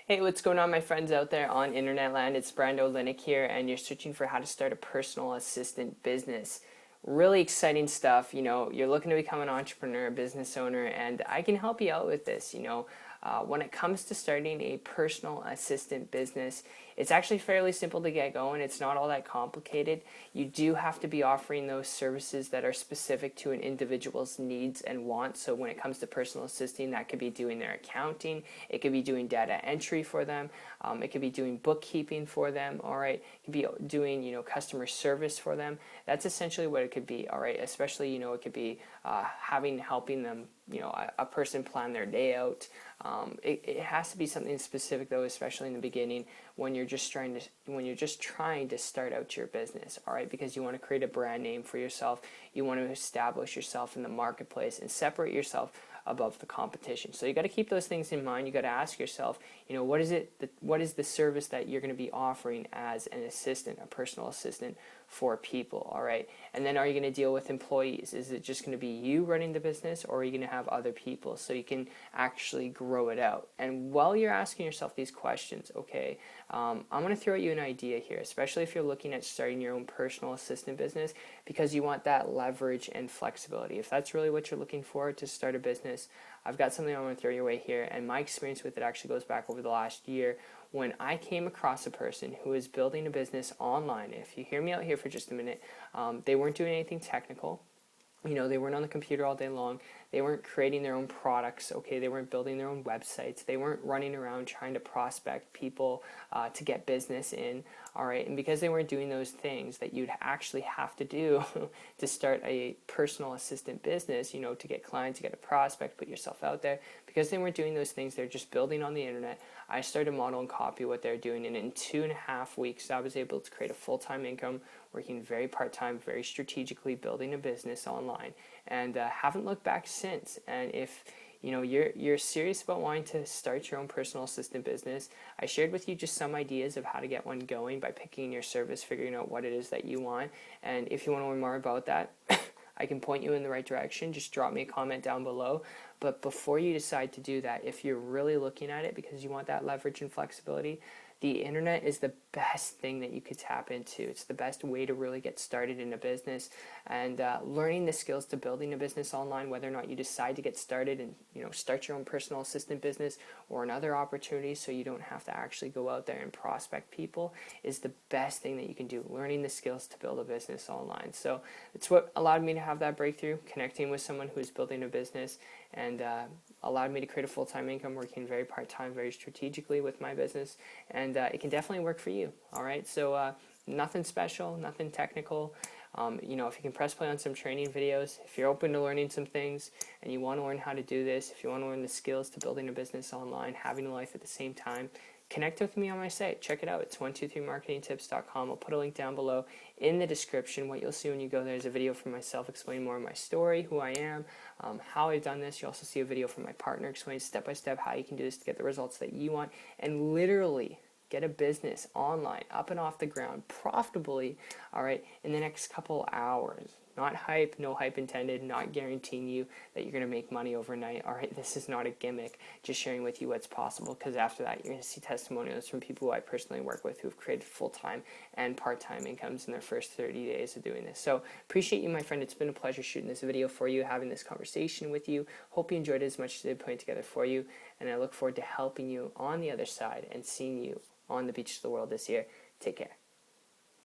Hey, what's going on, my friends out there on internet land? It's Brando Linick here, and you're searching for how to start a personal assistant business. Really exciting stuff. You're looking to become an entrepreneur, a business owner, and I can help you out with this. When it comes to starting a personal assistant business, it's actually fairly simple to get going. It's not all that complicated. You do have to be offering those services that are specific to an individual's needs and wants. So when it comes to personal assisting, that could be doing their accounting, it could be doing data entry for them, it could be doing bookkeeping for them, all right? It could be doing, customer service for them. That's essentially what it could be, all right? Especially, it could be helping them, a person plan their day out. It has to be something specific though, especially in the beginning when you're just trying to start out your business, all right? Because you want to create a brand name for yourself. You want to establish yourself in the marketplace and separate yourself above the competition. So you got to keep those things in mind. You got to ask yourself, what is the service that you're going to be offering as an assistant, a personal assistant for people, all right? And then are you going to deal with employees? Is it just going to be you running the business, or are you going to have other people so you can actually grow it out? And while you're asking yourself these questions, okay, I'm going to throw at you an idea here, especially if you're looking at starting your own personal assistant business, because you want that leverage and flexibility. If that's really what you're looking for to start a business, I've got something I want to throw your way here, and my experience with it actually goes back over the last year when I came across a person who was building a business online. If you hear me out here for just a minute, they weren't doing anything technical. They weren't on the computer all day long. They weren't creating their own products, okay? They weren't building their own websites. They weren't running around trying to prospect people to get business in, all right? And because they weren't doing those things that you'd actually have to do to start a personal assistant business, to get clients, to get a prospect, put yourself out there, because they weren't doing those things, they're just building on the internet. I started to model and copy what they're doing, and in 2.5 weeks, I was able to create a full-time income, working very part-time, very strategically, building a business online, and haven't looked back since. And if you're serious about wanting to start your own personal assistant business, I shared with you just some ideas of how to get one going by picking your service, figuring out what it is that you want. And if you want to learn more about that, I can point you in the right direction. Just drop me a comment down below. But before you decide to do that, if you're really looking at it because you want that leverage and flexibility, the internet is the best thing that you could tap into. It's the best way to really get started in a business, and learning the skills to building a business online, whether or not you decide to get started and start your own personal assistant business or another opportunity so you don't have to actually go out there and prospect people, is the best thing that you can do, learning the skills to build a business online. So it's what allowed me to have that breakthrough, connecting with someone who's building a business, and allowed me to create a full-time income, working very part-time, very strategically with my business, and it can definitely work for you, all right? So nothing special, nothing technical. If you can press play on some training videos, if you're open to learning some things and you want to learn how to do this, if you want to learn the skills to building a business online, having a life at the same time, connect with me on my site. Check it out. It's 123marketingtips.com. I'll put a link down below in the description. What you'll see when you go there is a video from myself explaining more of my story, who I am, how I've done this. You also see a video from my partner explaining step-by-step how you can do this to get the results that you want and literally get a business online, up and off the ground, profitably, all right, in the next couple hours. Not hype, no hype intended, not guaranteeing you that you're going to make money overnight, all right? This is not a gimmick, just sharing with you what's possible, because after that, you're going to see testimonials from people who I personally work with who've created full-time and part-time incomes in their first 30 days of doing this. So appreciate you, my friend. It's been a pleasure shooting this video for you, having this conversation with you. Hope you enjoyed it as much as I put it together for you, and I look forward to helping you on the other side and seeing you on the beach of the world this year. Take care.